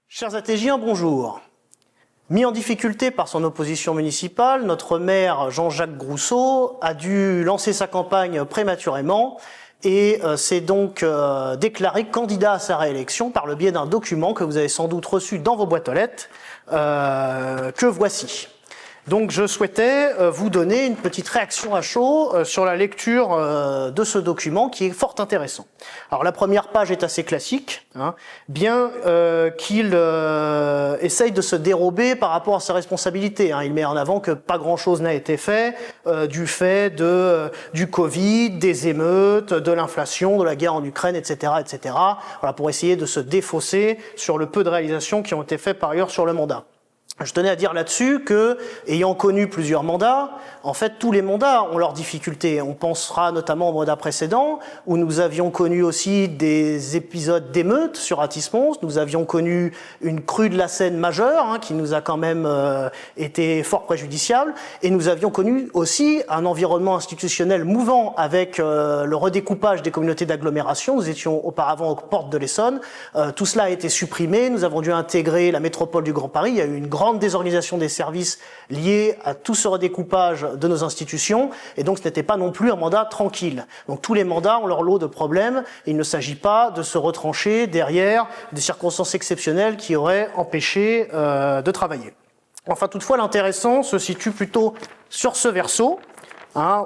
Chers Attégiens, bonjour. Mis en difficulté par son opposition municipale, notre maire Jean-Jacques Grousseau a dû lancer sa campagne prématurément et s'est donc déclaré candidat à sa réélection par le biais d'un document que vous avez sans doute reçu dans vos boîtes aux lettres, que voici. Donc je souhaitais vous donner une petite réaction à chaud sur la lecture de ce document qui est fort intéressant. Alors la première page est assez classique, bien qu'il essaye de se dérober par rapport à ses responsabilités. Il met en avant que pas grand-chose n'a été fait du fait du Covid, des émeutes, de l'inflation, de la guerre en Ukraine, etc., etc. Voilà, pour essayer de se défausser sur le peu de réalisations qui ont été faites par ailleurs sur le mandat. Je tenais à dire là-dessus que, ayant connu plusieurs mandats, en fait, tous les mandats ont leurs difficultés. On pensera notamment au mandat précédent, où nous avions connu aussi des épisodes d'émeutes sur Athis-Mons. Nous avions connu une crue de la Seine majeure, qui nous a quand même été fort préjudiciable. Et nous avions connu aussi un environnement institutionnel mouvant avec le redécoupage des communautés d'agglomération. Nous étions auparavant aux portes de l'Essonne. Tout cela a été supprimé. Nous avons dû intégrer la métropole du Grand Paris. Il y a eu une grande désorganisation des services liée à tout ce redécoupage de nos institutions, et donc ce n'était pas non plus un mandat tranquille. Donc tous les mandats ont leur lot de problèmes, et il ne s'agit pas de se retrancher derrière des circonstances exceptionnelles qui auraient empêché de travailler. Enfin, toutefois, l'intéressant se situe plutôt sur ce verso,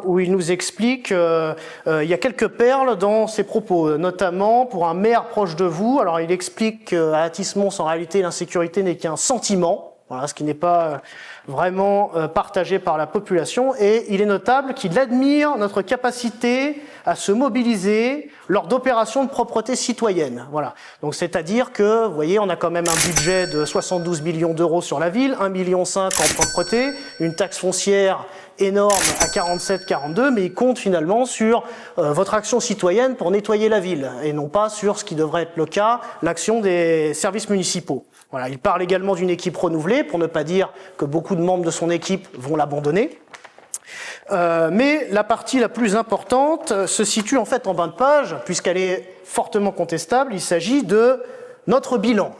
où il nous explique, il y a quelques perles dans ses propos, notamment pour un maire proche de vous. Alors il explique qu'à Athis-Mons, en réalité, l'insécurité n'est qu'un sentiment, voilà, ce qui n'est pas vraiment partagé par la population, et il est notable qu'il admire notre capacité à se mobiliser lors d'opérations de propreté citoyenne. Voilà. Donc c'est-à-dire que, vous voyez, on a quand même un budget de 72 millions d'euros sur la ville, 1,5 million en propreté, une taxe foncière énorme à 47-42, mais il compte finalement sur votre action citoyenne pour nettoyer la ville, et non pas sur ce qui devrait être le cas, l'action des services municipaux. Voilà, il parle également d'une équipe renouvelée, pour ne pas dire que beaucoup de membres de son équipe vont l'abandonner. Mais la partie la plus importante se situe en fait en bas de page, puisqu'elle est fortement contestable. Il s'agit de notre bilan,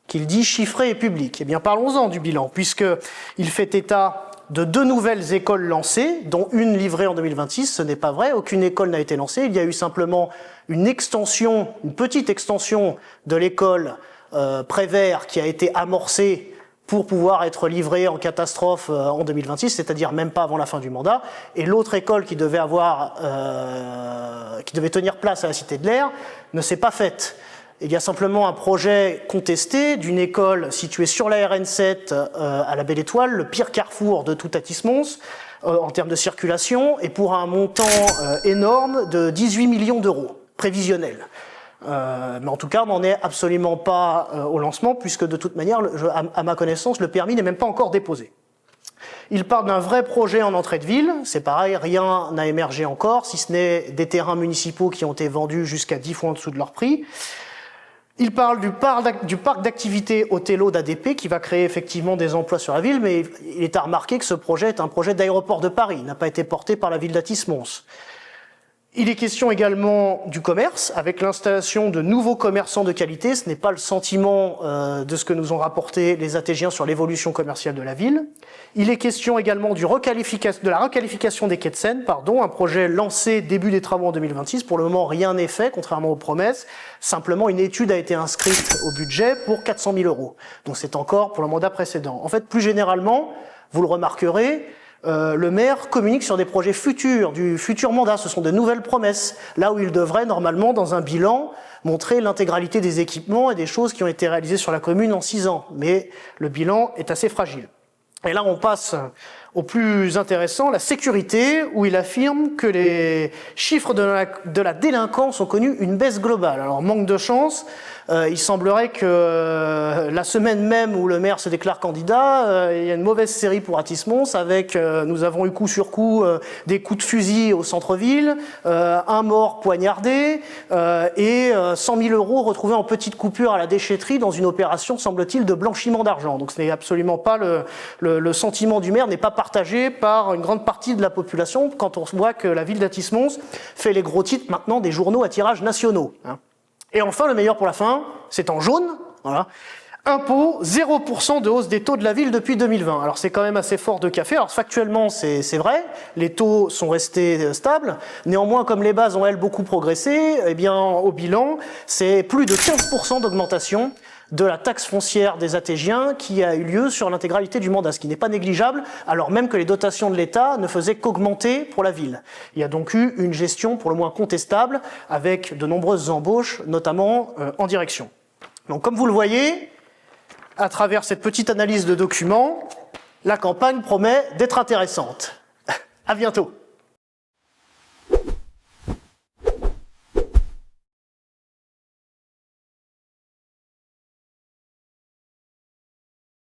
qu'il dit chiffré et public. Eh bien, parlons-en du bilan, puisqu'il fait état de 2 nouvelles écoles lancées, dont une livrée en 2026. Ce n'est pas vrai, aucune école n'a été lancée. Il y a eu simplement une extension, une petite extension de l'école Prévert qui a été amorcée pour pouvoir être livrée en catastrophe en 2026, c'est-à-dire même pas avant la fin du mandat. Et l'autre école qui devait tenir place à la Cité de l'Air ne s'est pas faite. Il y a simplement un projet contesté d'une école située sur la RN7 à la Belle Étoile, le pire carrefour de tout Athis-Mons en termes de circulation, et pour un montant énorme de 18 millions d'euros prévisionnels. Mais en tout cas, on n'en est absolument pas au lancement, puisque de toute manière, à ma connaissance, le permis n'est même pas encore déposé. Il parle d'un vrai projet en entrée de ville, c'est pareil, rien n'a émergé encore, si ce n'est des terrains municipaux qui ont été vendus jusqu'à 10 fois en dessous de leur prix. Il parle du parc d'activités Othello d'ADP qui va créer effectivement des emplois sur la ville, mais il est à remarquer que ce projet est un projet d'aéroport de Paris, il n'a pas été porté par la ville d'Athis-Mons. Il est question également du commerce, avec l'installation de nouveaux commerçants de qualité. Ce n'est pas le sentiment de ce que nous ont rapporté les Attégiens sur l'évolution commerciale de la ville. Il est question également de la requalification des quais de Seine, un projet lancé début des travaux en 2026. Pour le moment, rien n'est fait, contrairement aux promesses. Simplement, une étude a été inscrite au budget pour 400 000 euros. Donc c'est encore pour le mandat précédent. En fait, plus généralement, vous le remarquerez, le maire communique sur des projets futurs, du futur mandat. Ce sont de nouvelles promesses, là où il devrait normalement, dans un bilan, montrer l'intégralité des équipements et des choses qui ont été réalisées sur la commune en 6 ans. Mais le bilan est assez fragile. Et là, on passe au plus intéressant, la sécurité, où il affirme que les chiffres de la délinquance ont connu une baisse globale. Alors, manque de chance, il semblerait que la semaine même où le maire se déclare candidat, il y a une mauvaise série pour Athis-Mons, avec, nous avons eu coup sur coup des coups de fusil au centre-ville, un mort poignardé, et 100 000 euros retrouvés en petite coupure à la déchetterie dans une opération, semble-t-il, de blanchiment d'argent. Donc ce n'est absolument pas le sentiment du maire, n'est pas partagé par une grande partie de la population quand on voit que la ville d'Athis-Mons fait les gros titres maintenant des journaux à tirage nationaux. Et enfin, le meilleur pour la fin, c'est en jaune, voilà, impôt, 0% de hausse des taux de la ville depuis 2020. Alors c'est quand même assez fort de café. Alors factuellement c'est vrai, les taux sont restés stables. Néanmoins, comme les bases ont elles beaucoup progressé, eh bien au bilan c'est plus de 15% d'augmentation de la taxe foncière des Attégiens qui a eu lieu sur l'intégralité du mandat, ce qui n'est pas négligeable, alors même que les dotations de l'État ne faisaient qu'augmenter pour la ville. Il y a donc eu une gestion pour le moins contestable, avec de nombreuses embauches, notamment en direction. Donc comme vous le voyez, à travers cette petite analyse de documents, la campagne promet d'être intéressante. À bientôt.